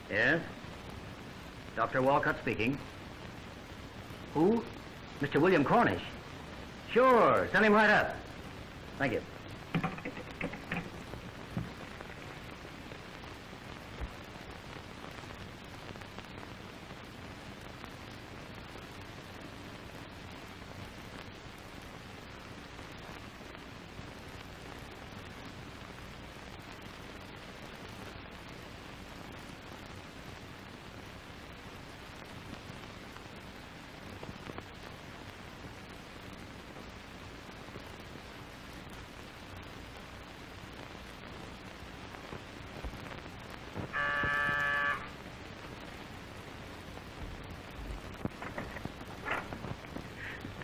Yes? Dr. Walcott speaking. Who? Mr. William Cornish. Sure, send him right up. Thank you.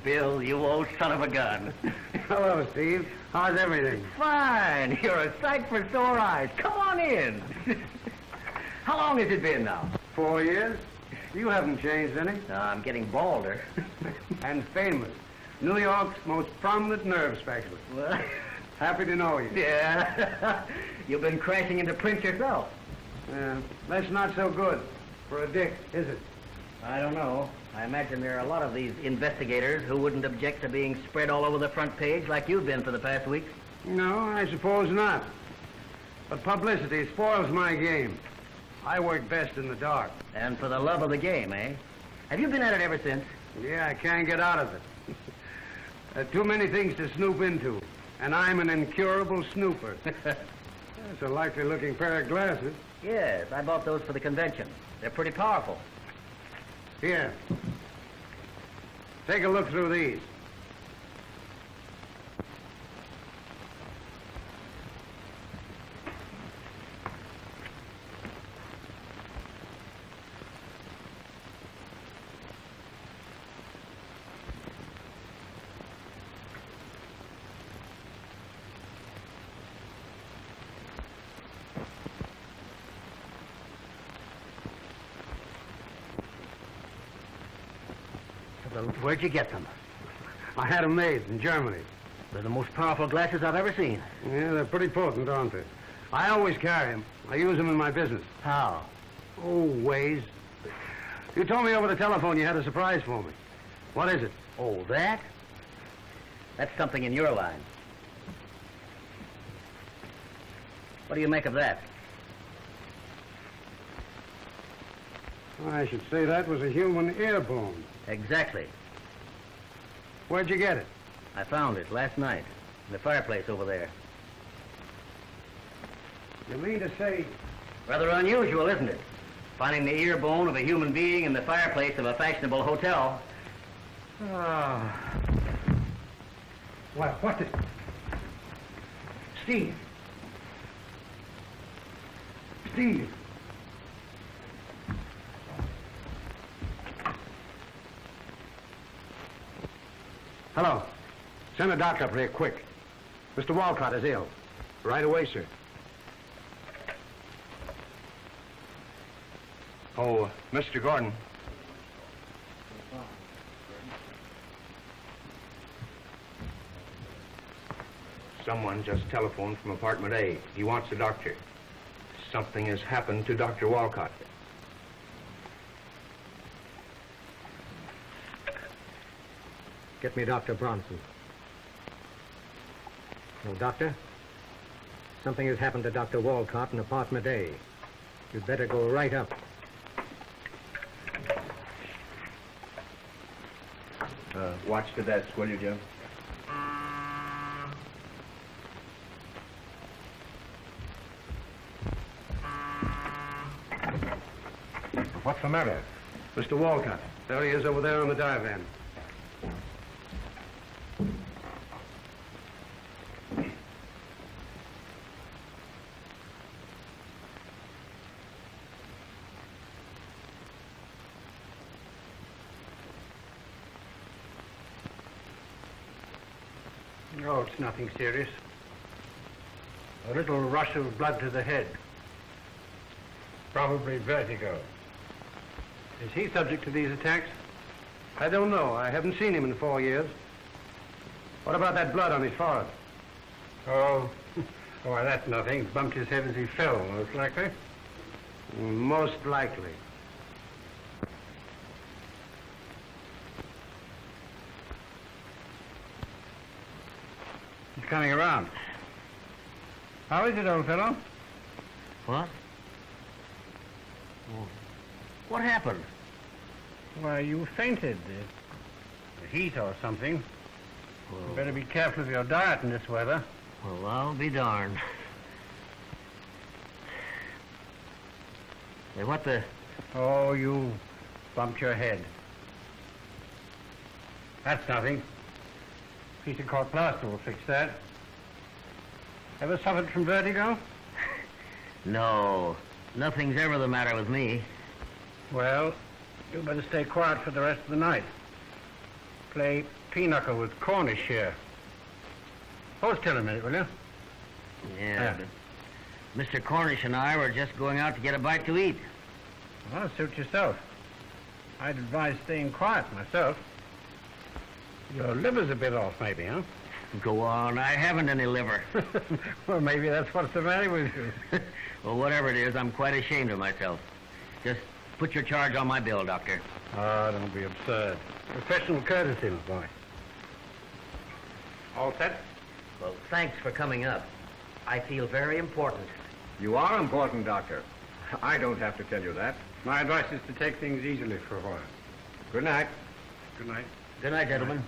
Bill, you old son of a gun. Hello, Steve. How's everything? Fine. You're a sight for sore eyes. Come on in. How long has it been now? 4 years. You haven't changed any. I'm getting balder. And famous. New York's most prominent nerve specialist. Well, Happy to know you. yeah. You've been crashing into Prince yourself. That's not so good for a dick, is it? I don't know. I imagine there are a lot of these investigators who wouldn't object to being spread all over the front page like you've been for the past week. No, I suppose not. But publicity spoils my game. I work best in the dark. And for the love of the game, eh? Have you been at it ever since? Yeah, I can't get out of it. Too many things to snoop into, and I'm an incurable snooper. That's a likely-looking pair of glasses. Yes, I bought those for the convention. They're pretty powerful. Here. Take a look through these. Where'd you get them? I had them made in Germany. They're the most powerful glasses I've ever seen. Yeah, they're pretty potent, aren't they? I always carry them. I use them in my business. How? Oh, ways. You told me over the telephone you had a surprise for me. What is it? Oh, that? That's something in your line. What do you make of that? I should say that was a human ear bone. Exactly. Where'd you get it? I found it last night in the fireplace over there. You mean to say... Rather unusual, isn't it? Finding the ear bone of a human being in the fireplace of a fashionable hotel. Ah. What the... Steve. Steve. Hello. Send a doctor up here, quick. Mr. Walcott is ill. Right away, sir. Oh, Mr. Gordon. Someone just telephoned from apartment A. He wants a doctor. Something has happened to Dr. Walcott. Get me Dr. Bronson. No, doctor? Something has happened to Dr. Walcott in apartment A. You'd better go right up. Watch the desk, will you, Jim? What's the matter? Mr. Walcott. There he is over there on the divan. No, it's nothing serious. A little rush of blood to the head. Probably vertigo. Is he subject to these attacks? I don't know. I haven't seen him in 4 years. What about that blood on his forehead? Oh, that's nothing. Bumped his head as he fell, most likely. Most likely. He's coming around. How is it, old fellow? What? What happened? Why, you fainted. The heat or something. You better be careful of your diet in this weather. Well, I'll be darned. Hey, what the... Oh, you bumped your head. That's nothing. Piece of court plaster will fix that. Ever suffered from vertigo? No, nothing's ever the matter with me. Well, you better stay quiet for the rest of the night. Play pinochle with Cornish here. Hold still a minute, will you? Yeah, but Mr. Cornish and I were just going out to get a bite to eat. Well, suit yourself. I'd advise staying quiet myself. Your liver's a bit off, maybe, huh? Go on, I haven't any liver. Well, maybe that's what's the matter with you. Well, whatever it is, I'm quite ashamed of myself. Just put your charge on my bill, Doctor. Oh, don't be absurd. Professional courtesy, my boy. All set? Well, thanks for coming up. I feel very important. You are important, Doctor. I don't have to tell you that. My advice is to take things easily for a while. Good night. Good night. Good night, gentlemen.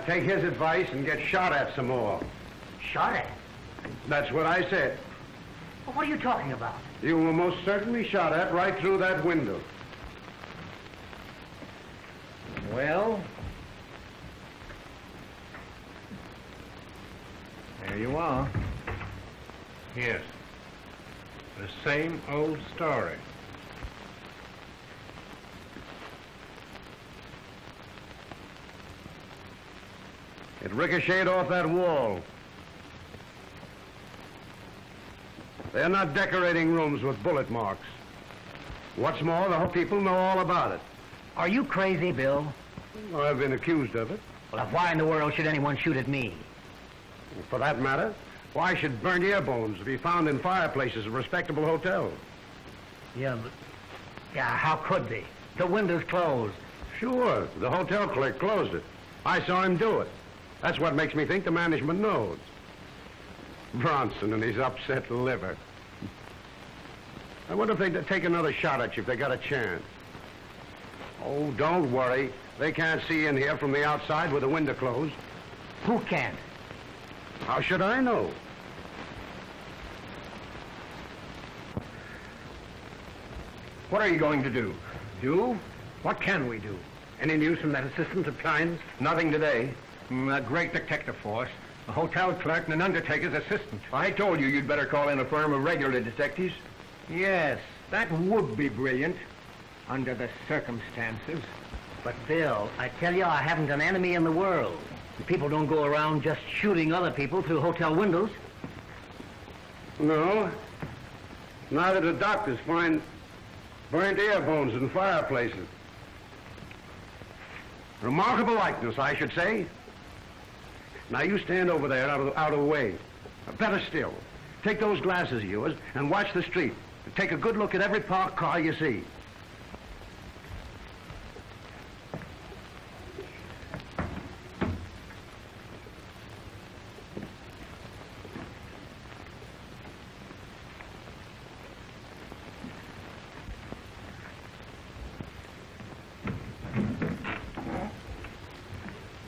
Take his advice and get shot at some more. Shot at? That's what I said. Well, what are you talking about? You were most certainly shot at right through that window. Well, there you are. Yes. The same old story. It ricocheted off that wall. They're not decorating rooms with bullet marks. What's more, the whole people know all about it. Are you crazy, Bill? Well, I've been accused of it. Well, why in the world should anyone shoot at me? For that matter, why should burnt ear bones be found in fireplaces of respectable hotels? Yeah, but... Yeah, how could they? The window's closed. Sure, the hotel clerk closed it. I saw him do it. That's what makes me think the management knows. Bronson and his upset liver. I wonder if they'd take another shot at you if they got a chance. Oh, don't worry. They can't see in here from the outside with the window closed. Who can't? How should I know? What are you going to do? Do? What can we do? Any news from that assistant of Klein's? Nothing today. A great detective force. A hotel clerk and an undertaker's assistant. I told you you'd better call in a firm of regular detectives. Yes, that would be brilliant, under the circumstances. But, Bill, I tell you, I haven't an enemy in the world. People don't go around just shooting other people through hotel windows. No. Neither do doctors find burnt ear bones in fireplaces. Remarkable likeness, I should say. Now you stand over there out of the way. Better still, take those glasses of yours and watch the street. Take a good look at every parked car you see.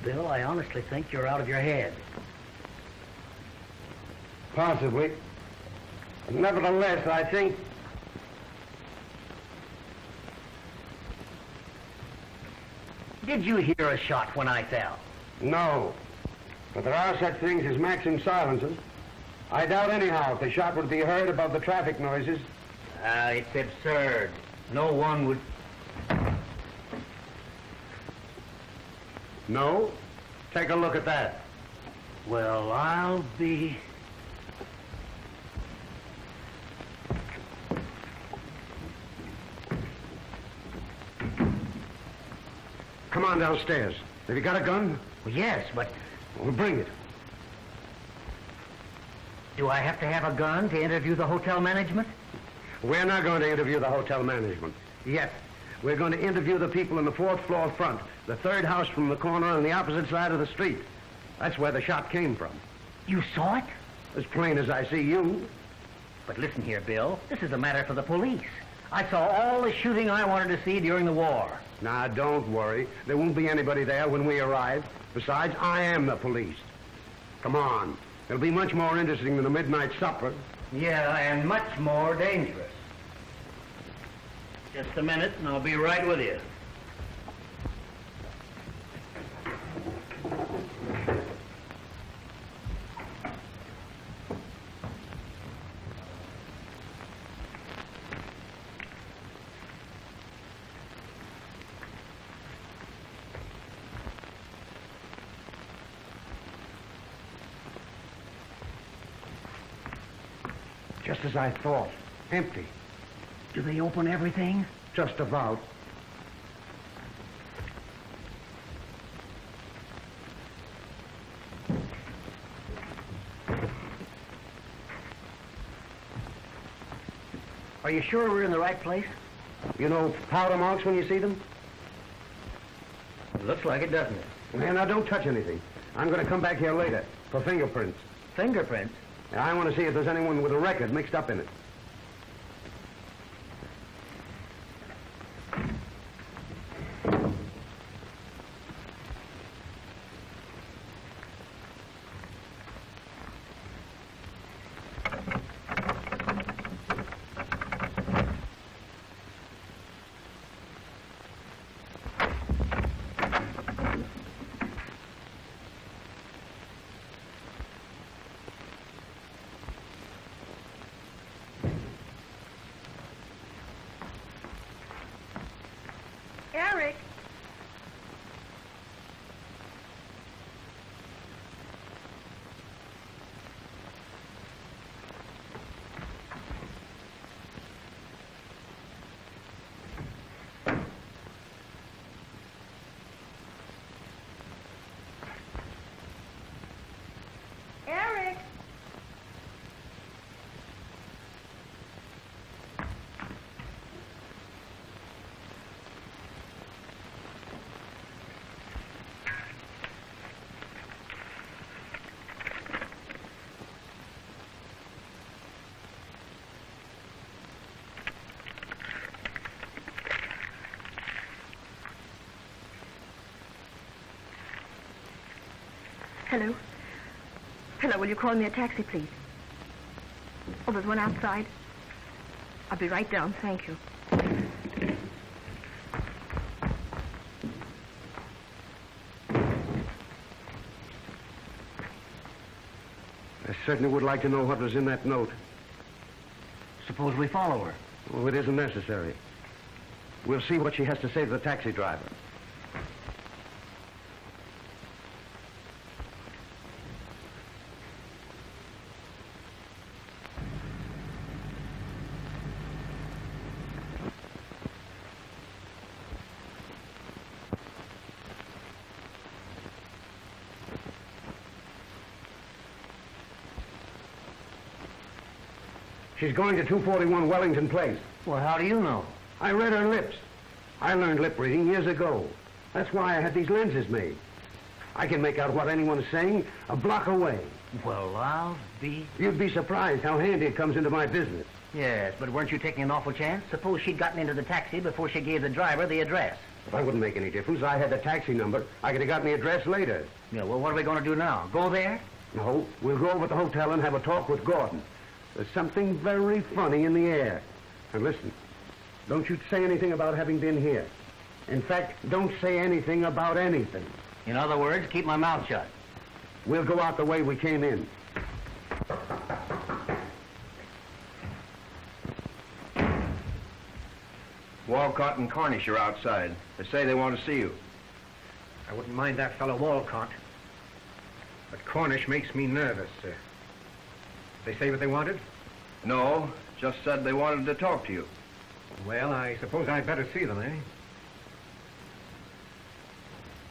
Bill, I honestly think you're out of your head. Possibly. Nevertheless, I think... Did you hear a shot when I fell? No. But there are such things as maximum silencers. I doubt anyhow if the shot would be heard above the traffic noises. It's absurd. No one would... No? Take a look at that. Well, I'll be... Come on downstairs. Have you got a gun? Well, yes, but Well, bring it. do I have to have a gun to interview the hotel management? We're not going to interview the hotel management. Yet. We're going to interview the people in the 4th floor front, the 3rd house from the corner on the opposite side of the street. That's where the shot came from. You saw it? As plain as I see you. But listen here, Bill. This is a matter for the police. I saw all the shooting I wanted to see during the war. Now, don't worry. There won't be anybody there when we arrive. Besides, I am the police. Come on. It'll be much more interesting than a midnight supper. Yeah, and much more dangerous. Just a minute, and I'll be right with you. Just as I thought. Empty. Do they open everything? Just about. Are you sure we're in the right place? You know powder marks when you see them? Looks like it, doesn't it? Man, now don't touch anything. I'm going to come back here later for fingerprints. Fingerprints? I want to see if there's anyone with a record mixed up in it. Eric. Eric. Hello. Hello, will you call me a taxi, please? Oh, there's one outside. I'll be right down, thank you. I certainly would like to know what was in that note. Suppose we follow her. Well, it isn't necessary. We'll see what she has to say to the taxi driver. She's going to 241 Wellington Place. Well, how do you know? I read her lips. I learned lip reading years ago. That's why I had these lenses made. I can make out what anyone is saying a block away. Well, I'll be... You'd be surprised how handy it comes into my business. Yes, but weren't you taking an awful chance? Suppose she'd gotten into the taxi before she gave the driver the address. That wouldn't make any difference. I had the taxi number. I could have gotten the address later. Yeah, well, what are we going to do now? Go there? No, we'll go over to the hotel and have a talk with Gordon. There's something very funny in the air. And listen, don't you say anything about having been here. In fact, don't say anything about anything. In other words, keep my mouth shut. We'll go out the way we came in. Walcott and Cornish are outside. They say they want to see you. I wouldn't mind that fellow Walcott. But Cornish makes me nervous, sir. They say what they wanted? No, just said they wanted to talk to you. Well, I suppose I'd better see them, eh?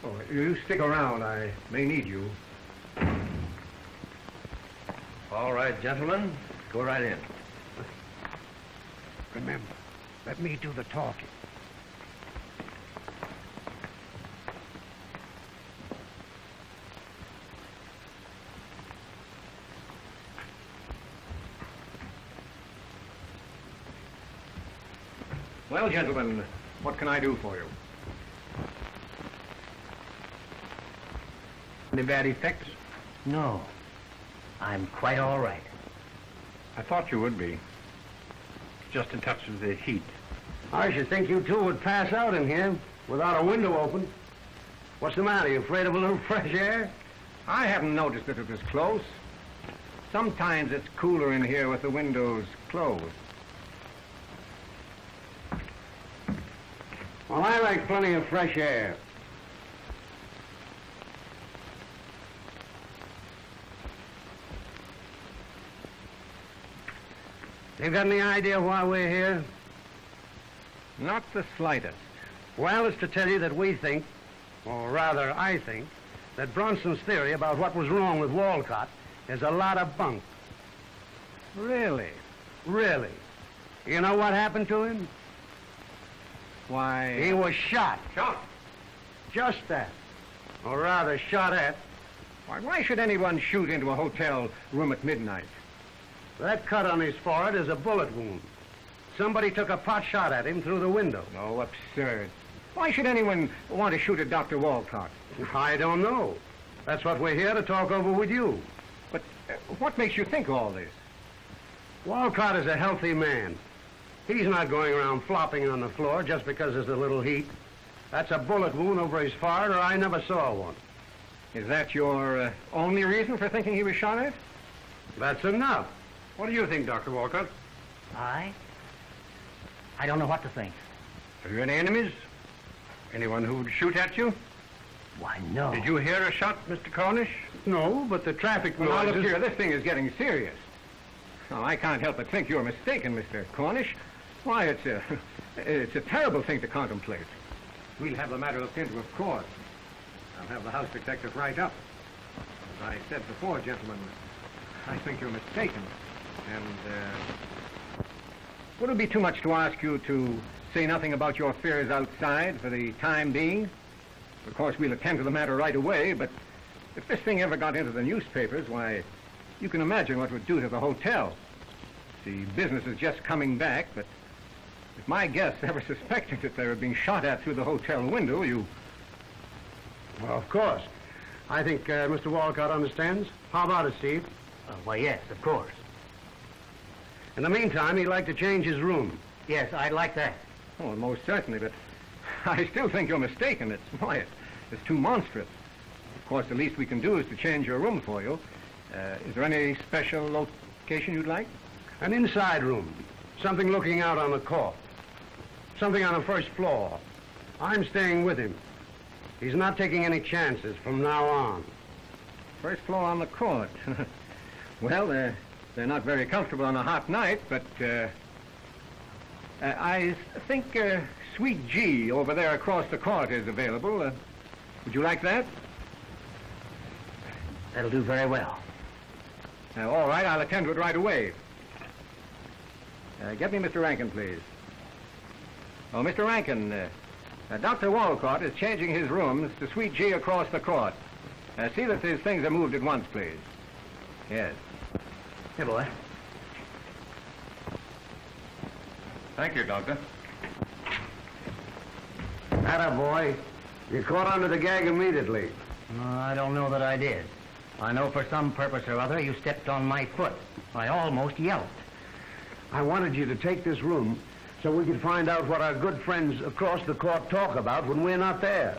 Oh, you stick around. I may need you. All right, gentlemen. Go right in. Remember, let me do the talking. Well, gentlemen, what can I do for you? Any bad effects? No. I'm quite all right. I thought you would be. Just a touch of the heat. I should think you two would pass out in here without a window open. What's the matter? You afraid of a little fresh air? I haven't noticed that it was close. Sometimes it's cooler in here with the windows closed. Well, I like plenty of fresh air. You got any idea why we're here? Not the slightest. Well, it's to tell you that we think, or rather I think, that Bronson's theory about what was wrong with Walcott is a lot of bunk. Really? Really. You know what happened to him? Why... He was shot. Shot? Just that. Or rather, shot at. Why should anyone shoot into a hotel room at midnight? That cut on his forehead is a bullet wound. Somebody took a pot shot at him through the window. Oh, absurd. Why should anyone want to shoot at Dr. Walcott? I don't know. That's what we're here to talk over with you. But what makes you think all this? Walcott is a healthy man. He's not going around flopping on the floor just because there's a little heat. That's a bullet wound over his forehead, or I never saw one. Is that your only reason for thinking he was shot at? That's enough. What do you think, Dr. Walcott? I don't know what to think. Have you any enemies? Anyone who'd shoot at you? Why, no. Did you hear a shot, Mr. Cornish? No, but the traffic Well, now, look noises... here, this thing is getting serious. Now, I can't help but think you're mistaken, Mr. Cornish. Why, it's a terrible thing to contemplate. We'll have the matter looked into, of course. I'll have the house detective write up. As I said before, gentlemen, I think you're mistaken. And, would it be too much to ask you to say nothing about your fears outside for the time being? Of course, we'll attend to the matter right away, but if this thing ever got into the newspapers, why, you can imagine what it would do to the hotel. The business is just coming back, but if my guests ever suspected that they were being shot at through the hotel window, you... Well, of course. I think Mr. Walcott understands. How about it, Steve? Why, yes, of course. In the meantime, he'd like to change his room. Yes, I'd like that. Oh, most certainly, but I still think you're mistaken. It's too monstrous. Of course, the least we can do is to change your room for you. Is there any special location you'd like? An inside room. Something looking out on the court. Something on the first floor. I'm staying with him. He's not taking any chances from now on. First floor on the court. Well, they're not very comfortable on a hot night, but I think Suite G over there across the court is available. Would you like that? That'll do very well. All right, I'll attend to it right away. Get me Mr. Rankin, please. Oh, Mr. Rankin, Dr. Walcott is changing his rooms to Suite G across the court. See that his things are moved at once, please. Yes. Here, boy. Thank you, Doctor. Atta boy. You caught under the gag immediately. I don't know that I did. I know for some purpose or other you stepped on my foot. I almost yelped. I wanted you to take this room so we could find out what our good friends across the court talk about when we're not there.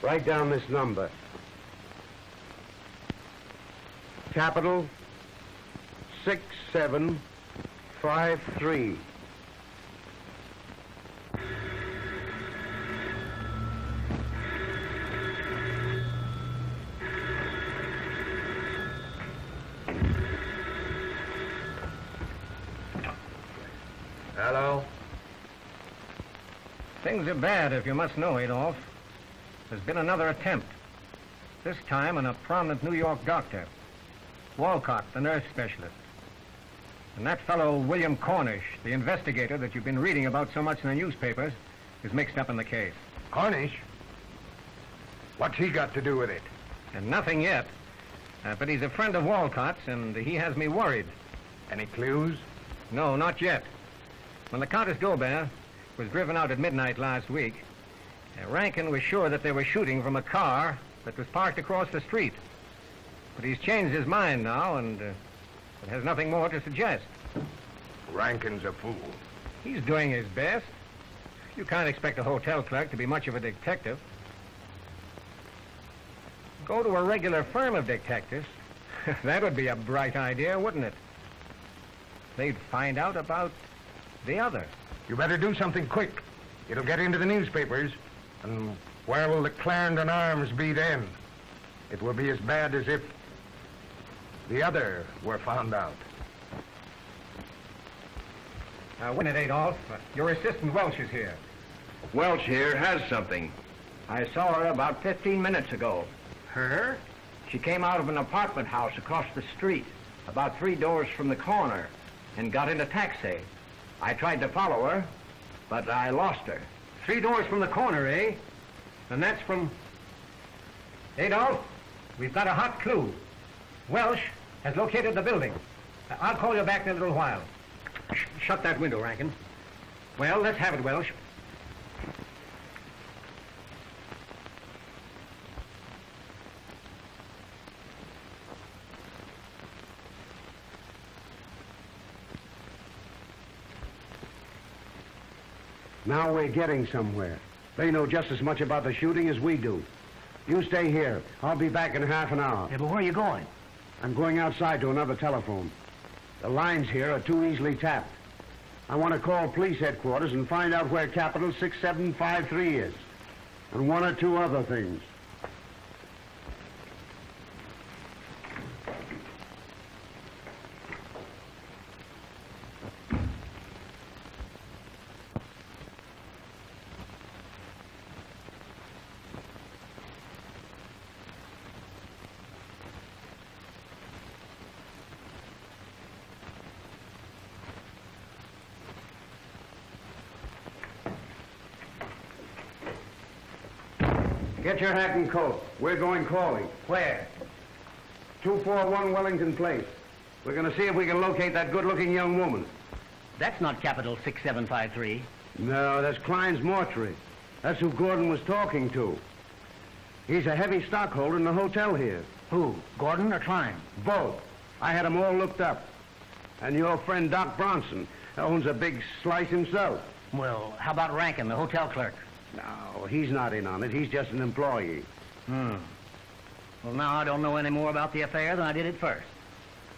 Write down this number. Capital 6753. Hello? Things are bad, if you must know, Adolph. There's been another attempt. This time on a prominent New York doctor. Walcott, the nurse specialist. And that fellow, William Cornish, the investigator that you've been reading about so much in the newspapers, is mixed up in the case. Cornish? What's he got to do with it? And nothing yet. But he's a friend of Walcott's, and he has me worried. Any clues? No, not yet. When the Countess Gobert was driven out at midnight last week, Rankin was sure that they were shooting from a car that was parked across the street. But he's changed his mind now, and has nothing more to suggest. Rankin's a fool. He's doing his best. You can't expect a hotel clerk to be much of a detective. Go to a regular firm of detectives. That would be a bright idea, wouldn't it? They'd find out about the other. You better do something quick. It'll get into the newspapers. And where will the Clarendon Arms be then? It will be as bad as if the other were found out. Wait a minute, Adolph. Your assistant Welsh is here. Welch here has something. I saw her about 15 minutes ago. Her? She came out of an apartment house across the street, about 3 doors from the corner, and got in a taxi. I tried to follow her, but I lost her. 3 doors from the corner, eh? And that's from... Adolph, we've got a hot clue. Welsh has located the building. I'll call you back in a little while. Shut that window, Rankin. Well, let's have it, Welsh. Now we're getting somewhere. They know just as much about the shooting as we do. You stay here. I'll be back in half an hour. Yeah, but where are you going? I'm going outside to another telephone. The lines here are too easily tapped. I want to call police headquarters and find out where Capital 6753 is. And 1 or 2 other things. Get your hat and coat. We're going calling. Where? 241 Wellington Place. We're going to see if we can locate that good-looking young woman. That's not Capital 6753. No, that's Klein's mortuary. That's who Gordon was talking to. He's a heavy stockholder in the hotel here. Who? Gordon or Klein? Both. I had them all looked up. And your friend Doc Bronson owns a big slice himself. Well, how about Rankin, the hotel clerk? No, he's not in on it. He's just an employee. Well, now I don't know any more about the affair than I did at first.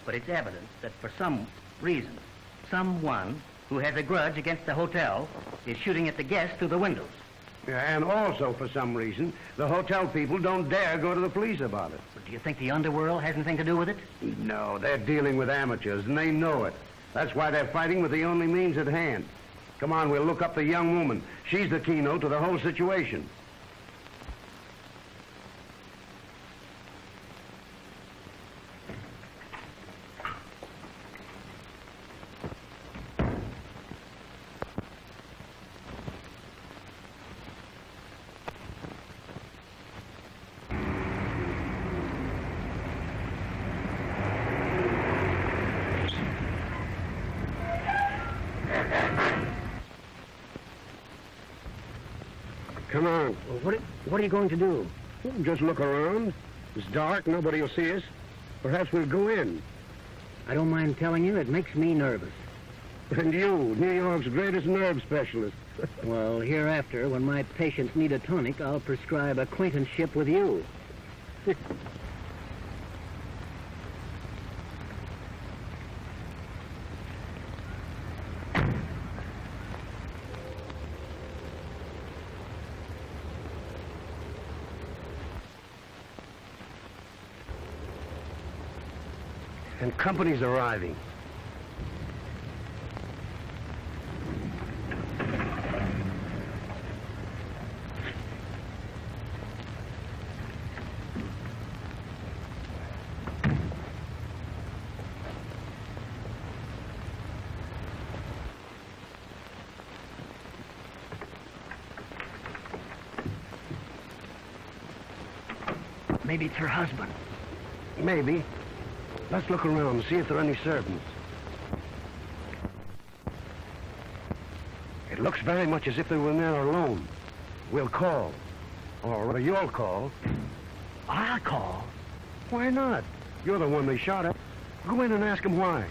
But it's evident that for some reason, someone who has a grudge against the hotel is shooting at the guests through the windows. Yeah, and also, for some reason, the hotel people don't dare go to the police about it. But do you think the underworld has anything to do with it? No, they're dealing with amateurs, and they know it. That's why they're fighting with the only means at hand. Come on, we'll look up the young woman. She's the keynote to the whole situation. Come on. Well, what are you going to do? Just look around. It's dark. Nobody will see us. Perhaps we'll go in. I don't mind telling you, it makes me nervous. And you, New York's greatest nerve specialist. Well, hereafter, when my patients need a tonic, I'll prescribe acquaintanceship with you. And company's arriving. Maybe it's her husband. Maybe. Let's look around and see if there are any servants. It looks very much as if they were in there alone. We'll call. Or you'll call. I'll call. Why not? You're the one they shot at. Go in and ask them why.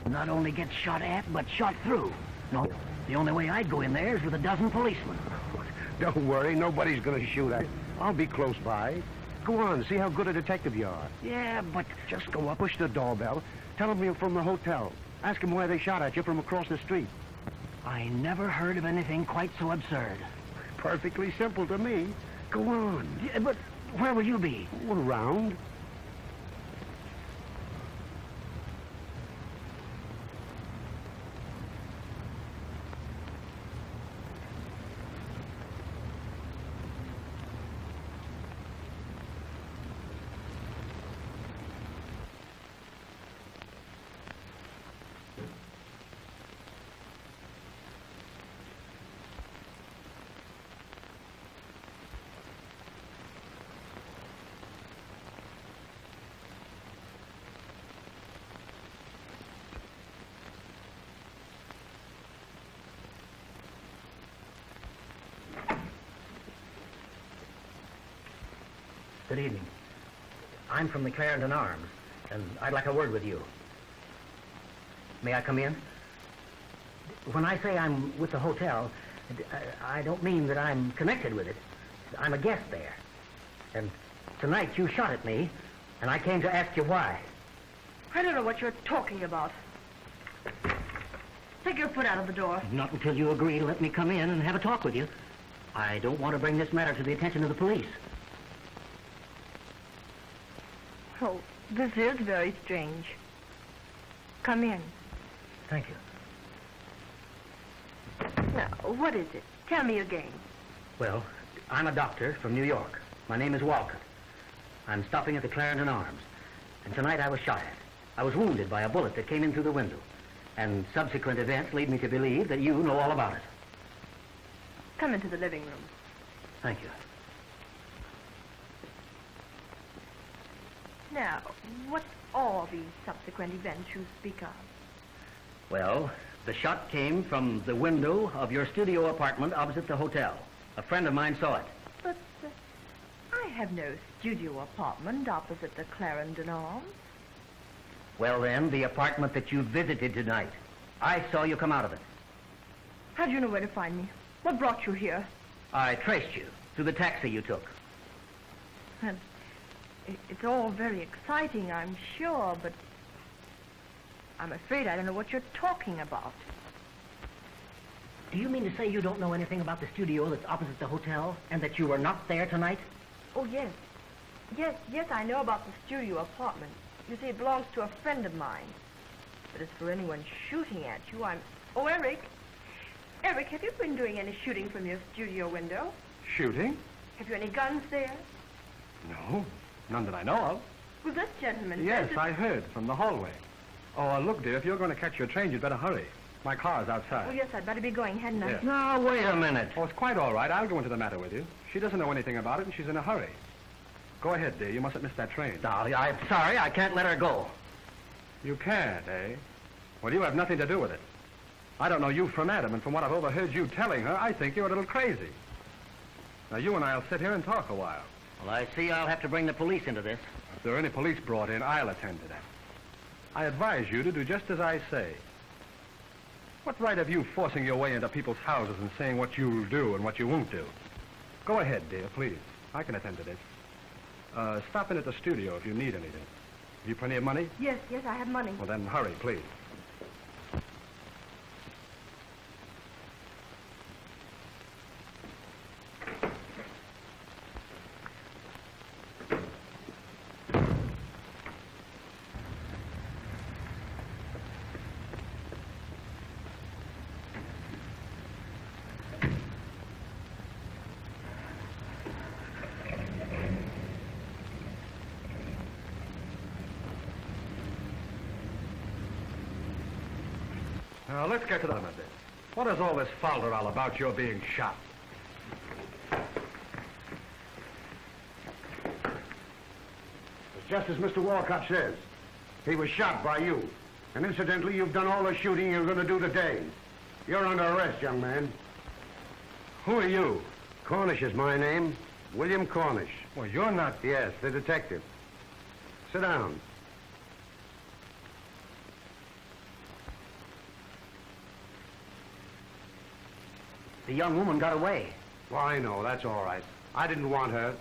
Not only get shot at, but shot through. No, the only way I'd go in there is with a dozen policemen. Don't worry, nobody's gonna shoot at you. I'll be close by. Go on, see how good a detective you are. Yeah, but Just go up, push the doorbell, tell them you're from the hotel. Ask them why they shot at you from across the street. I never heard of anything quite so absurd. Perfectly simple to me. Go on. Yeah, but where will you be? Around. Good evening. I'm from the Clarendon Arms, and I'd like a word with you. May I come in? When I say I'm with the hotel, I don't mean that I'm connected with it. I'm a guest there. And tonight you shot at me, and I came to ask you why. I don't know what you're talking about. Take your foot out of the door. Not until you agree to let me come in and have a talk with you. I don't want to bring this matter to the attention of the police. Oh, this is very strange. Come in. Thank you. Now, what is it? Tell me again. Well, I'm a doctor from New York. My name is Walcott. I'm stopping at the Clarendon Arms. And tonight I was shot at. I was wounded by a bullet that came in through the window. And subsequent events lead me to believe that you know all about it. Come into the living room. Thank you. Now, what are these subsequent events you speak of? Well, the shot came from the window of your studio apartment opposite the hotel. A friend of mine saw it. But I have no studio apartment opposite the Clarendon Arms. Well, then, the apartment that you visited tonight. I saw you come out of it. How do you know where to find me? What brought you here? I traced you to the taxi you took. And it's all very exciting, I'm sure, but I'm afraid I don't know what you're talking about. Do you mean to say you don't know anything about the studio that's opposite the hotel, and that you were not there tonight? Oh, yes. Yes, I know about the studio apartment. You see, it belongs to a friend of mine. But as for anyone shooting at you, Oh, Eric! Eric, have you been doing any shooting from your studio window? Shooting? Have you any guns there? No, none that I know of. Well, this gentleman Yes, says that- I heard from the hallway. Oh, look, dear, if you're going to catch your train, you'd better hurry. My car's outside. Oh, yes, I'd better be going, hadn't I? Yes. No, wait a minute. Oh, it's quite all right. I'll go into the matter with you. She doesn't know anything about it, and she's in a hurry. Go ahead, dear. You mustn't miss that train. Dolly, I'm sorry. I can't let her go. You can't, eh? Well, you have nothing to do with it. I don't know you from Adam, and from what I've overheard you telling her, I think you're a little crazy. Now, you and I'll sit here and talk a while. Well, I see I'll have to bring the police into this. If there are any police brought in, I'll attend to that. I advise you to do just as I say. What right have you forcing your way into people's houses and saying what you'll do and what you won't do? Go ahead, dear, please. I can attend to this. Stop in at the studio if you need anything. Have you plenty of money? Yes, I have money. Well, then hurry, please. Now, let's get to the bottom of this. What is all this falderall about your being shot? It's just as Mr. Walcott says. He was shot by you. And incidentally, you've done all the shooting you're going to do today. You're under arrest, young man. Who are you? Cornish is my name. William Cornish. Well, you're not... Yes, the detective. Sit down. The young woman got away. Well, I know. That's all right. I didn't want her.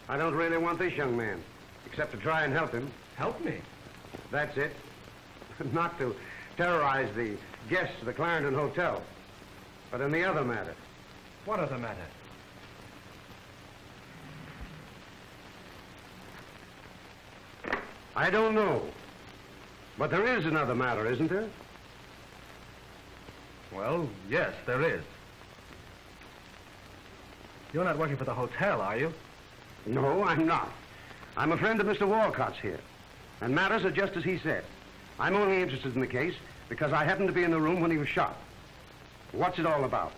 I don't really want this young man, except to try and help him. Help me. That's it. Not to terrorize the guests of the Clarendon Hotel, but in the other matter. What other matter? I don't know. But there is another matter, isn't there? Well, yes, there is. You're not working for the hotel, are you? No, I'm not. I'm a friend of Mr. Walcott's here. And matters are just as he said. I'm only interested in the case because I happened to be in the room when he was shot. What's it all about?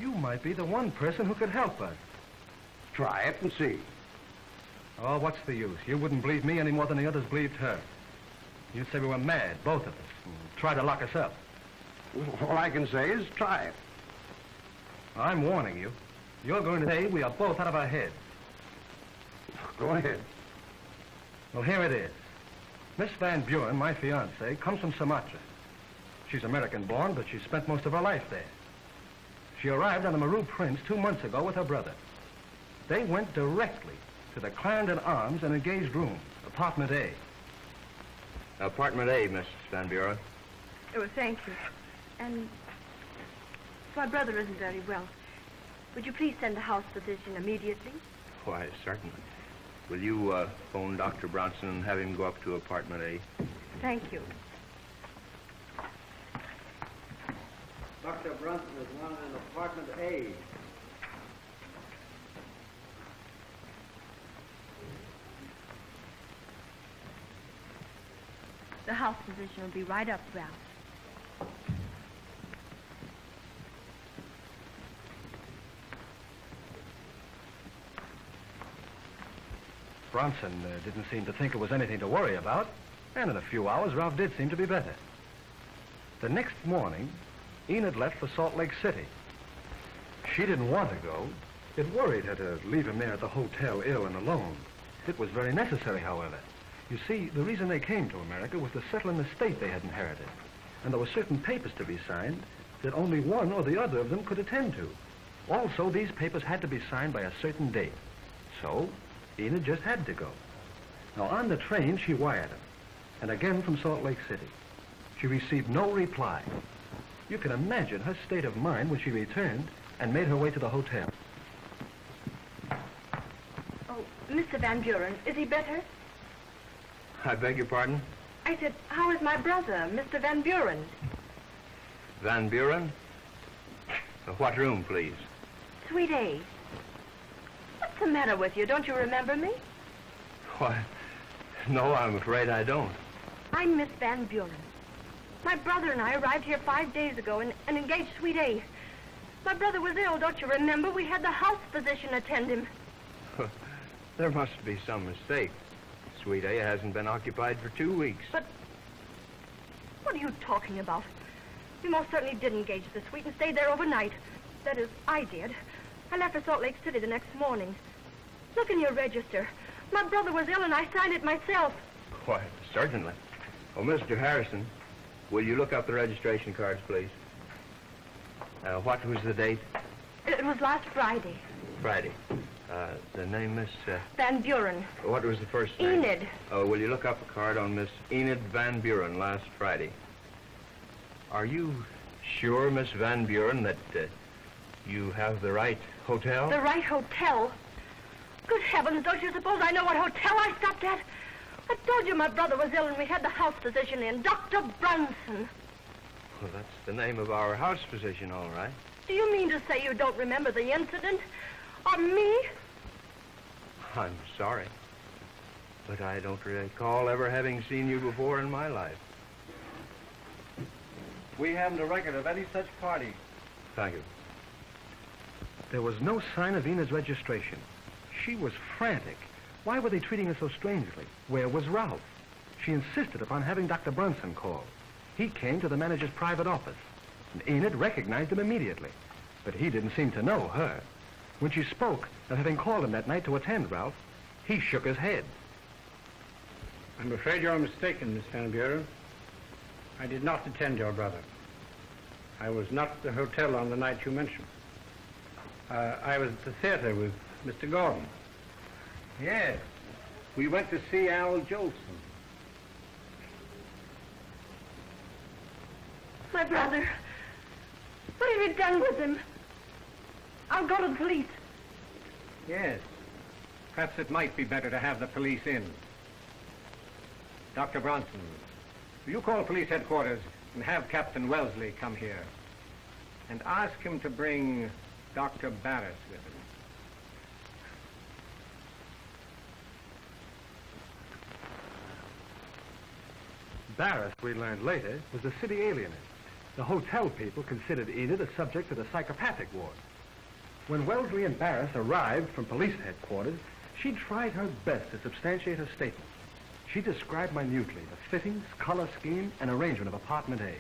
You might be the one person who could help us. Try it and see. Oh, what's the use? You wouldn't believe me any more than the others believed her. You'd say we were mad, both of us, and try to lock us up. All I can say is try it. I'm warning you. You're going to say we are both out of our heads. Go ahead. Well, here it is. Miss Van Buren, my fiancée, comes from Sumatra. She's American-born, but she spent most of her life there. She arrived on the Maru Prince 2 months ago with her brother. They went directly to the Clarendon Arms and engaged rooms, apartment A. Apartment A, Miss Van Buren. Oh, thank you. And my brother isn't very well. Would you please send a house physician immediately? Why, certainly. Will you phone Dr. Bronson and have him go up to apartment A? Thank you. Dr. Brunson is wanted in apartment A. The house physician will be right up, Ralph. Bronson didn't seem to think it was anything to worry about, and in a few hours, Ralph did seem to be better. The next morning, Enid left for Salt Lake City. She didn't want to go. It worried her to leave him there at the hotel ill and alone. It was very necessary, however. You see, the reason they came to America was to settle an estate they had inherited, and there were certain papers to be signed that only one or the other of them could attend to. Also, these papers had to be signed by a certain date. So, Enid just had to go. Now, on the train, she wired him, and again from Salt Lake City. She received no reply. You can imagine her state of mind when she returned and made her way to the hotel. Oh, Mr. Van Buren, is he better? I beg your pardon? I said, how is my brother, Mr. Van Buren? Van Buren? What room, please? Suite A. What's the matter with you? Don't you remember me? Why, no, I'm afraid I don't. I'm Miss Van Buren. My brother and I arrived here 5 days ago and engaged Suite A. My brother was ill, don't you remember? We had the house physician attend him. There must be some mistake. Suite A hasn't been occupied for 2 weeks. But what are you talking about? We most certainly did engage the suite and stayed there overnight. That is, I did. I left for Salt Lake City the next morning. Look in your register. My brother was ill and I signed it myself. Why, certainly. Oh, Mr. Harrison, Will you look up the registration cards, please? What was the date? It was last Friday. Friday. The name, Miss... Van Buren. What was the first name? Enid. Oh, will you look up a card on Miss Enid Van Buren last Friday? Are you sure, Miss Van Buren, that you have the right hotel? The right hotel? Good heavens, don't you suppose I know what hotel I stopped at? I told you my brother was ill and we had the house physician in, Dr. Brunson. Well, that's the name of our house physician, all right. Do you mean to say you don't remember the incident? Or me? I'm sorry, but I don't recall ever having seen you before in my life. We haven't a record of any such party. Thank you. There was no sign of Enid's registration. She was frantic. Why were they treating her so strangely? Where was Ralph? She insisted upon having Dr. Brunson call. He came to the manager's private office, and Enid recognized him immediately. But he didn't seem to know her. When she spoke of having called him that night to attend Ralph, he shook his head. I'm afraid you're mistaken, Miss Van Buren. I did not attend your brother. I was not at the hotel on the night you mentioned. I was at the theater with Mr. Gordon. Yes. We went to see Al Jolson. My brother. What have you done with him? I'll go to the police. Yes. Perhaps it might be better to have the police in. Dr. Bronson, will you call police headquarters and have Captain Wellesley come here? And ask him to bring Dr. Barris with him. Barris, we learned later, was a city alienist. The hotel people considered Enid a subject to the psychopathic ward. When Wellesley and Barris arrived from police headquarters, she tried her best to substantiate her statement. She described minutely the fittings, color scheme, and arrangement of apartment A.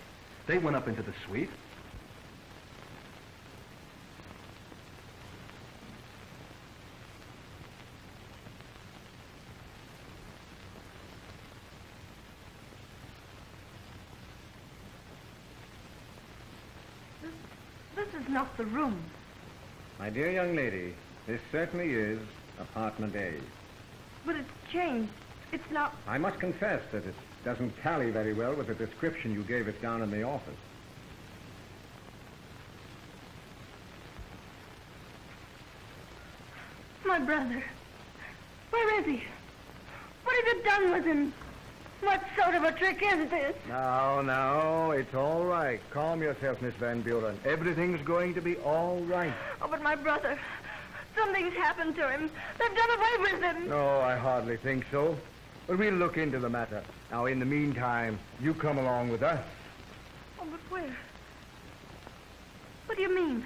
They went up into the suite. This is not the room. My dear young lady, this certainly is apartment A. But it's changed. It's not... I must confess that it doesn't tally very well with the description you gave us down in the office. My brother. Where is he? What have you done with him? What sort of a trick is this? No, it's all right. Calm yourself, Miss Van Buren. Everything's going to be all right. Oh, but my brother. Something's happened to him. They've done away with him. No, I hardly think so. But we'll look into the matter. Now, in the meantime, you come along with us. Oh, but where? What do you mean?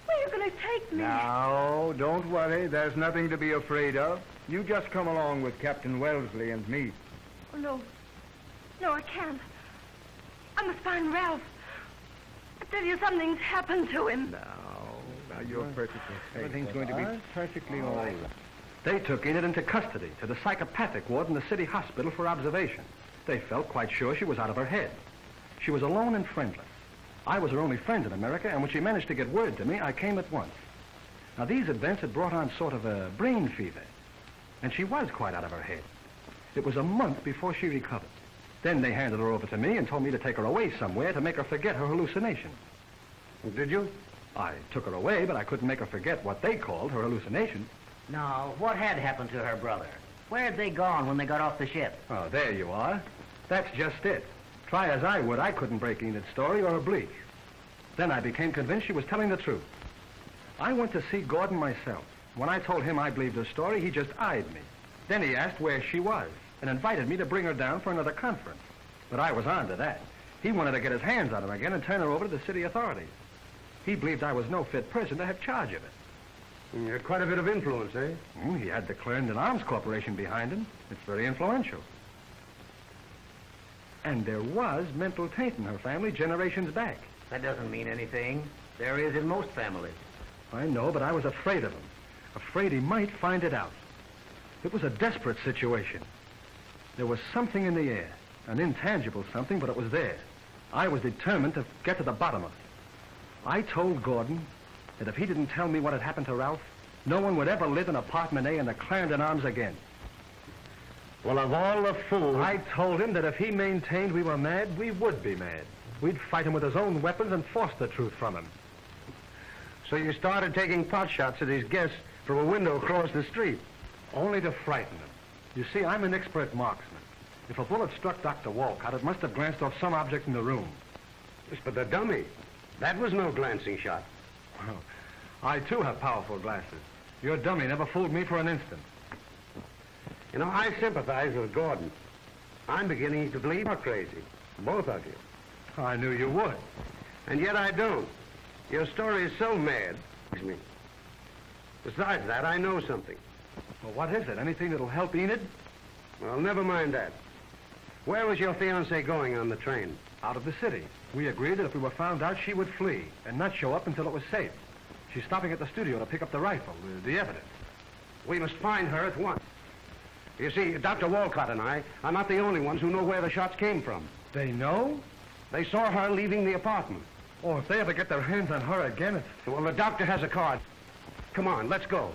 Where are you going to take me? Now, don't worry. There's nothing to be afraid of. You just come along with Captain Wellesley and me. Oh, no. No, I can't. I must find Ralph. I tell you, something's happened to him. Now, you're perfectly safe. Everything's going to be perfectly all right. They took Enid into custody to the psychopathic ward in the city hospital for observation. They felt quite sure she was out of her head. She was alone and friendless. I was her only friend in America, and when she managed to get word to me, I came at once. Now, these events had brought on sort of a brain fever, and she was quite out of her head. It was a month before she recovered. Then they handed her over to me and told me to take her away somewhere to make her forget her hallucination. Did you? I took her away, but I couldn't make her forget what they called her hallucination. Now, what had happened to her brother? Where had they gone when they got off the ship? Oh, there you are. That's just it. Try as I would, I couldn't break Enid's story or a bleach. Then I became convinced she was telling the truth. I went to see Gordon myself. When I told him I believed her story, he just eyed me. Then he asked where she was and invited me to bring her down for another conference. But I was on to that. He wanted to get his hands on her again and turn her over to the city authorities. He believed I was no fit person to have charge of it. You had quite a bit of influence, eh? He had the Clarendon Arms Corporation behind him. It's very influential. And there was mental taint in her family generations back. That doesn't mean anything. There is in most families. I know, but I was afraid of him. Afraid he might find it out. It was a desperate situation. There was something in the air. An intangible something, but it was there. I was determined to get to the bottom of it. I told Gordon that if he didn't tell me what had happened to Ralph, no one would ever live in apartment A in the Clarendon Arms again. Well, of all the fools... I told him that if he maintained we were mad, we would be mad. We'd fight him with his own weapons and force the truth from him. So you started taking pot shots at his guests from a window across the street? Only to frighten him. You see, I'm an expert marksman. If a bullet struck Dr. Walcott, it must have glanced off some object in the room. Yes, but the dummy, that was no glancing shot. Well, I, too, have powerful glasses. Your dummy never fooled me for an instant. You know, I sympathize with Gordon. I'm beginning to believe you're crazy. Both of you. I knew you would. And yet I don't. Your story is so mad. Me. Besides that, I know something. Well, what is it? Anything that'll help Enid? Well, never mind that. Where was your fiancée going on the train? Out of the city. We agreed that if we were found out, she would flee and not show up until it was safe. She's stopping at the studio to pick up the rifle, the evidence. We must find her at once. You see, Dr. Walcott and I are not the only ones who know where the shots came from. They know? They saw her leaving the apartment. Oh, if they ever get their hands on her again, it's... Well, the doctor has a card. Come on, let's go.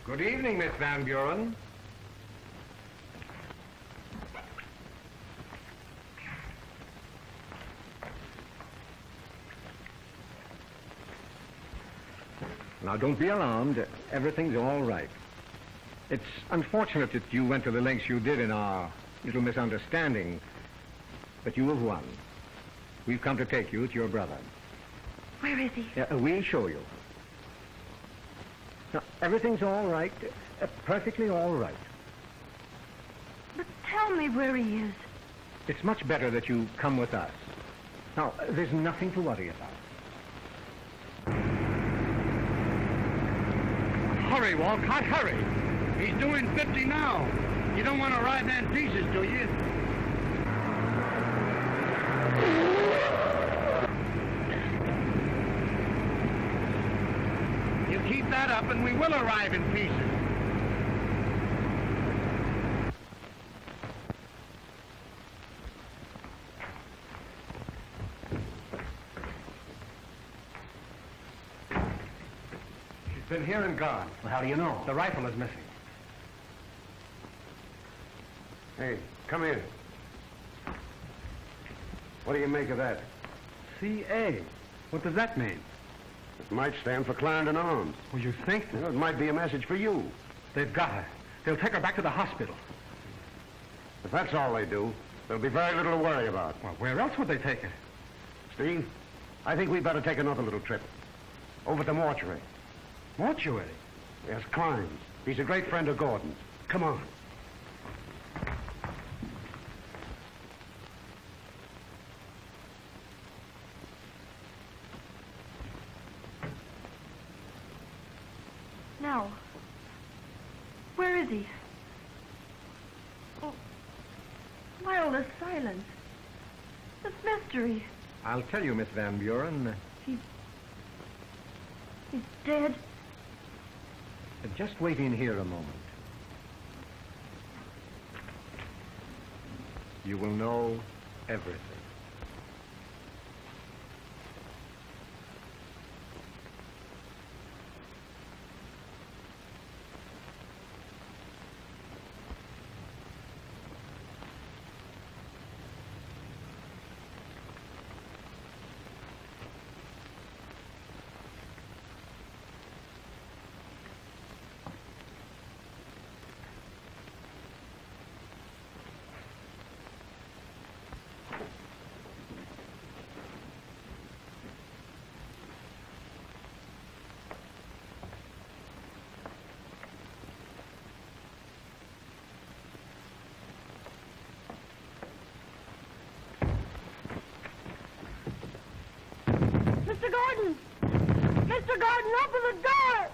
Good evening, Miss Van Buren. Now, don't be alarmed. Everything's all right. It's unfortunate that you went to the lengths you did in our little misunderstanding, but you have won. We've come to take you to your brother. Where is he? We'll show you. Now, everything's all right. Perfectly all right. But tell me where he is. It's much better that you come with us. Now, there's nothing to worry about. Hurry, Walcott, hurry. He's doing 50 now. You don't want to ride that in pieces, do you? You keep that up and we will arrive in pieces. She's been here and gone. Well, how do you know? The rifle is missing. Hey, come here. What do you make of that? C.A. What does that mean? It might stand for Clarendon Arms. Well, you think? You know, it might be a message for you. They've got her. They'll take her back to the hospital. If that's all they do, there'll be very little to worry about. Well, where else would they take her? Steve, I think we'd better take another little trip. Over to mortuary. Mortuary? Yes, Klein's. He's a great friend of Gordon's. Come on. Now, where is he? Oh, why all this silence? This mystery. I'll tell you, Miss Van Buren. He's dead. Just wait in here a moment. You will know everything. Mr. Gordon! Mr. Gordon, open the door!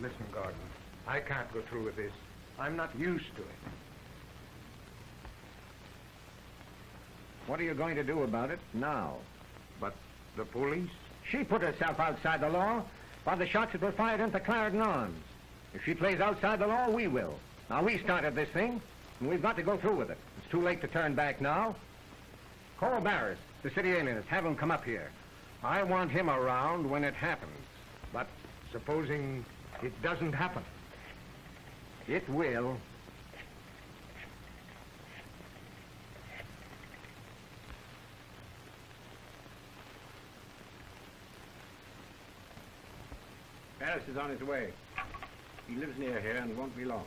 Listen, Gordon, I can't go through with this. I'm not used to it. What are you going to do about it now? But the police? She put herself outside the law by the shots that were fired into Clarendon Arms. If she plays outside the law, we will. Now, we started this thing, and we've got to go through with it. It's too late to turn back now. Call Barris, the city alienist. Have him come up here. I want him around when it happens. But supposing it doesn't happen? It will. Barris is on his way. He lives near here and won't be long.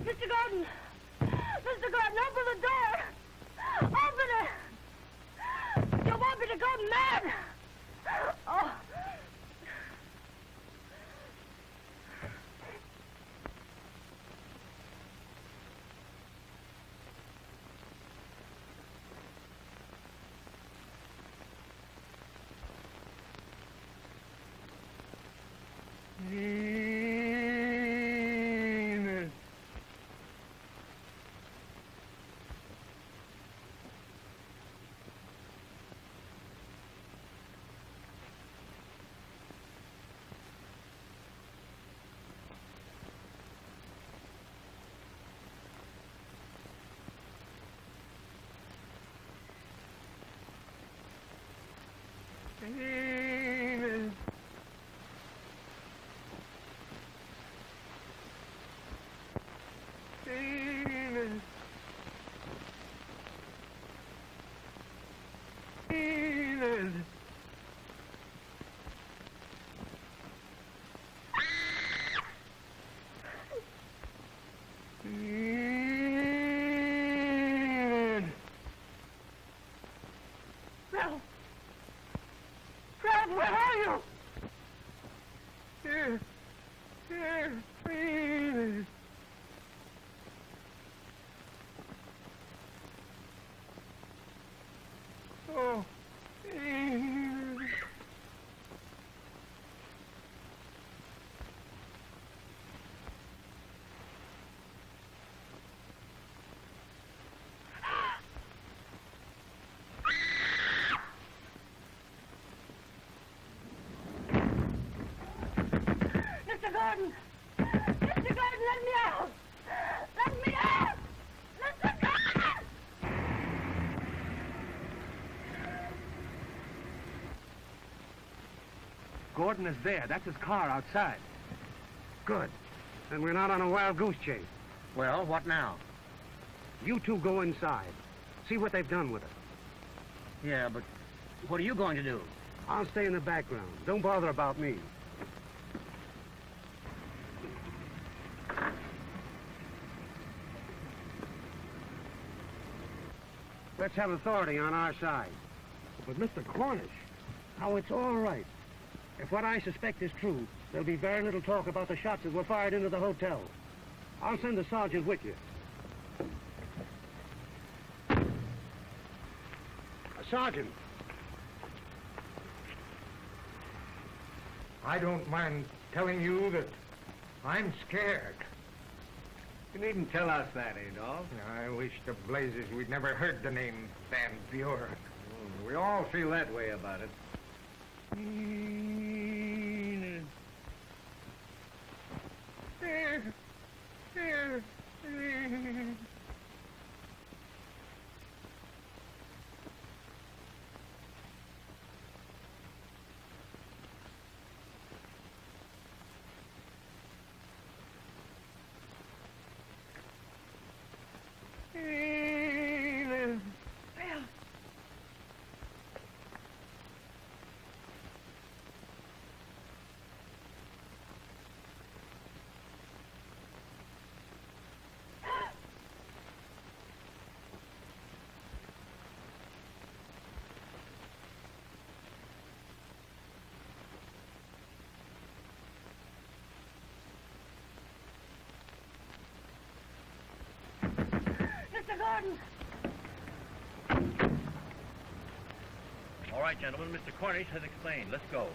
Mr. Gordon! Mr. Gordon, open the door! Open it! You want me to go mad? Oh. Ralph, where are you? Here, please. Oh, please. Mr. Gordon! Mr. Gordon, let me out! Let me out! Mr. Gordon! Gordon is there. That's his car outside. Good. Then we're not on a wild goose chase. Well, what now? You two go inside. See what they've done with her. Yeah, but what are you going to do? I'll stay in the background. Don't bother about me. Let's have authority on our side. But Mr. Cornish, Oh, it's all right. If what I suspect is true, there'll be very little talk about the shots that were fired into the hotel. I'll send the sergeant with you. Sergeant. I don't mind telling you that I'm scared. You needn't tell us that, Adolf. I wish to blazes we'd never heard the name Van Buren. We all feel that way about it. Mr. Gordon! All right, gentlemen, Mr. Cornish has explained. Let's go.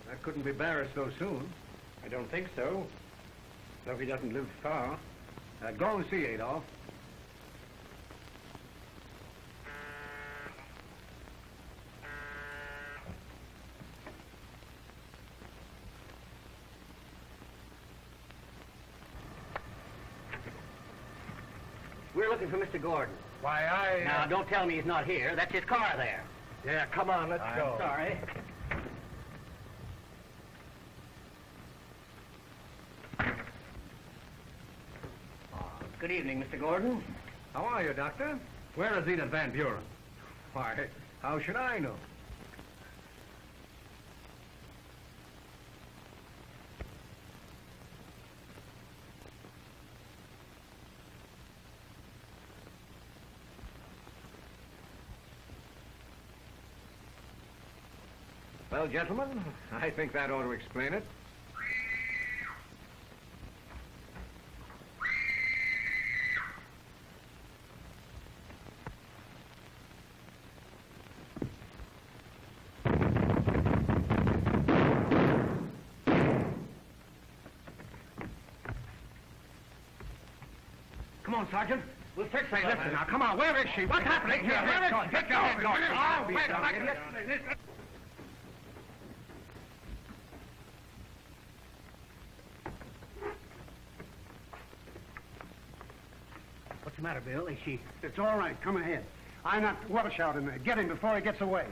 That couldn't be Barris so soon. I don't think so. Though he doesn't live far. Go and see, Adolf. We're looking for Mr. Gordon. Why, Now, don't tell me he's not here. That's his car there. Yeah, come on, let's go. Sorry. Good evening, Mr. Gordon. How are you, Doctor? Where is Enid Van Buren? Why, how should I know? Well, gentlemen, I think that ought to explain it. Come on, Sergeant. We'll fix that. Listen now, come on. Where is she? What's happening here? Where is she? Get your head. Oh, wait a minute. What's the matter, Bill? Is she... It's all right. Come ahead. I knocked Welsh out in there. Get him before he gets away.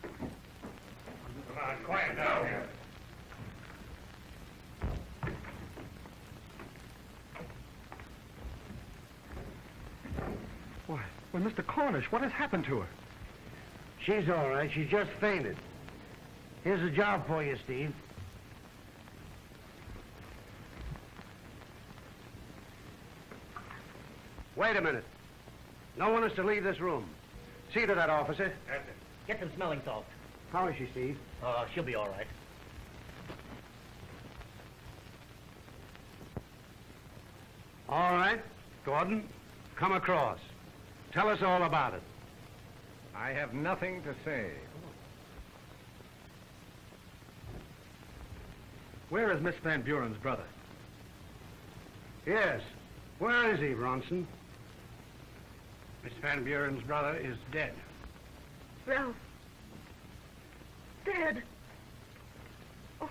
Come on, quiet now. Well, Mr. Cornish, what has happened to her? She's all right. She just fainted. Here's a job for you, Steve. Wait a minute. No one is to leave this room. See to that, officer. Get some smelling salts. How is she, Steve? She'll be all right. All right. Gordon, come across. Tell us all about it. I have nothing to say. Where is Miss Van Buren's brother? Yes. Where is he, Bronson? Miss Van Buren's brother is dead. Ralph. Dead. Oh.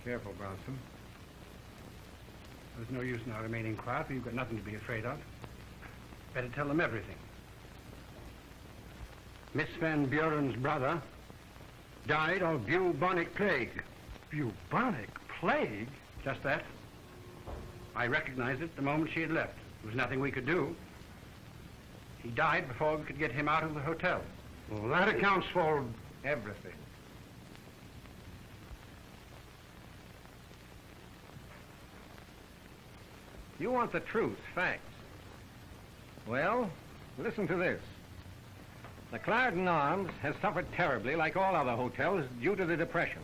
Careful, Bronson. There's no use in our remaining quiet. You've got nothing to be afraid of. Better tell them everything. Miss Van Buren's brother died of bubonic plague. Bubonic plague? Just that. I recognized it the moment she had left. There was nothing we could do. He died before we could get him out of the hotel. Well, that accounts for... Everything. You want the truth, facts. Well, listen to this. The Clarendon Arms has suffered terribly, like all other hotels, due to the Depression.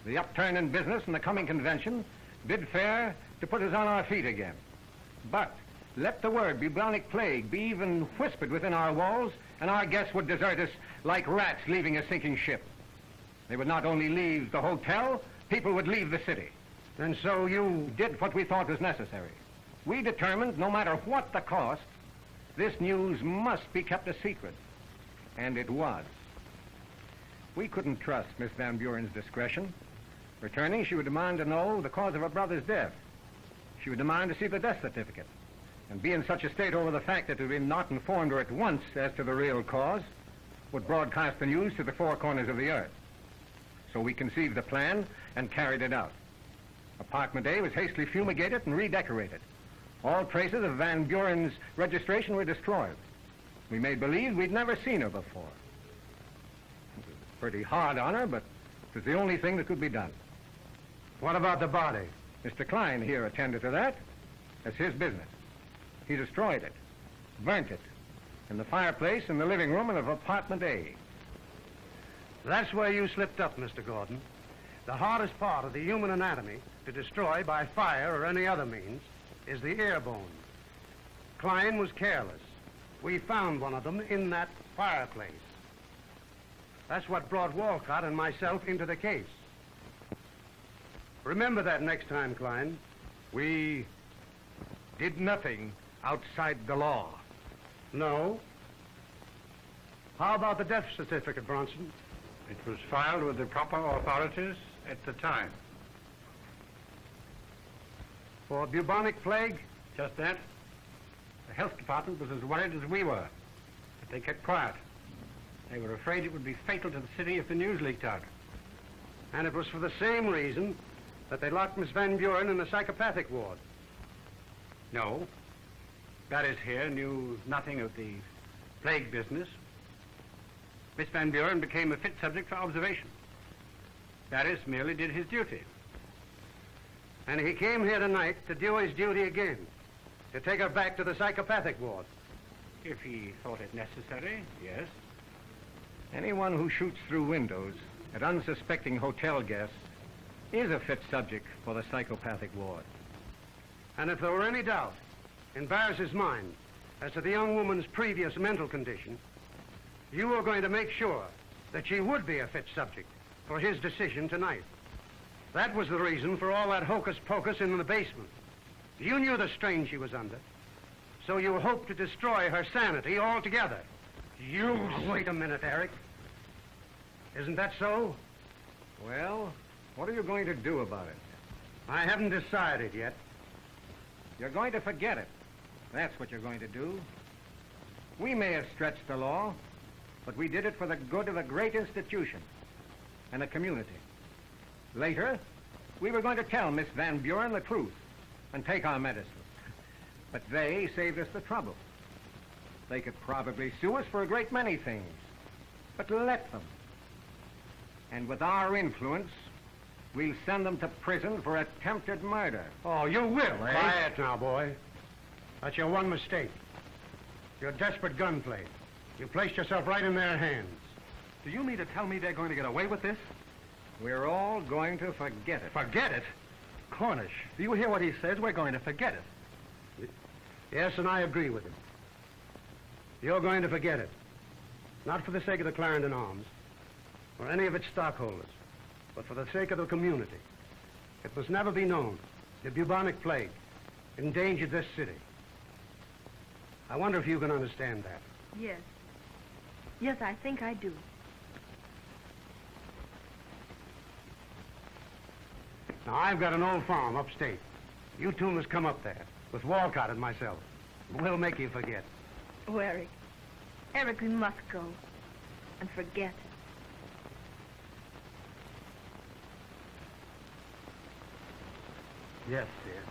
The upturn in business and the coming convention bid fair to put us on our feet again. But Let the word bubonic plague be even whispered within our walls, and our guests would desert us like rats leaving a sinking ship. They would not only leave the hotel, people would leave the city. And so you did what we thought was necessary. We determined, no matter what the cost, this news must be kept a secret. And it was. We couldn't trust Miss Van Buren's discretion. Returning, she would demand to know the cause of her brother's death. She would demand to see the death certificate, and be in such a state over the fact that we not informed her at once as to the real cause would broadcast the news to the four corners of the earth. So we conceived a plan and carried it out. Apartment A was hastily fumigated and redecorated. All traces of Van Buren's registration were destroyed. We made believe we'd never seen her before. It was pretty hard on her, but it was the only thing that could be done. What about the body? Mr. Klein here attended to that. That's his business. He destroyed it, burnt it, in the fireplace in the living room of apartment A. That's where you slipped up, Mr. Gordon. The hardest part of the human anatomy to destroy by fire or any other means is the ear bone. Klein was careless. We found one of them in that fireplace. That's what brought Walcott and myself into the case. Remember that next time, Klein. We did nothing outside the law. No. How about the death certificate, Bronson? It was filed with the proper authorities at the time. For bubonic plague? Just that. The health department was as worried as we were, but they kept quiet. They were afraid it would be fatal to the city if the news leaked out. And it was for the same reason that they locked Miss Van Buren in the psychopathic ward. No. Barris here knew nothing of the plague business. Miss Van Buren became a fit subject for observation. Barris merely did his duty. And he came here tonight to do his duty again, to take her back to the psychopathic ward. If he thought it necessary, yes. Anyone who shoots through windows at unsuspecting hotel guests is a fit subject for the psychopathic ward. And if there were any doubt in Barris's mind as to the young woman's previous mental condition, you were going to make sure that she would be a fit subject for his decision tonight. That was the reason for all that hocus-pocus in the basement. You knew the strain she was under, so you hoped to destroy her sanity altogether. You... Wait a minute, Eric. Isn't that so? Well, what are you going to do about it? I haven't decided yet. You're going to forget it. That's what you're going to do. We may have stretched the law, but we did it for the good of a great institution and a community. Later, we were going to tell Miss Van Buren the truth and take our medicine. But they saved us the trouble. They could probably sue us for a great many things, but let them. And with our influence, we'll send them to prison for attempted murder. Oh, you will, eh? Quiet now, boy. That's your one mistake. Your desperate gunplay. You placed yourself right in their hands. Do you mean to tell me they're going to get away with this? We're all going to forget it. Forget it? Cornish, do you hear what he says? We're going to forget it. Yes, and I agree with him. You're going to forget it. Not for the sake of the Clarendon Arms or any of its stockholders, but for the sake of the community. It must never be known the bubonic plague endangered this city. I wonder if you can understand that. Yes. Yes, I think I do. Now, I've got an old farm upstate. You two must come up there with Walcott and myself. We'll make you forget. Oh, Eric. Eric, we must go and forget. Yes, dear.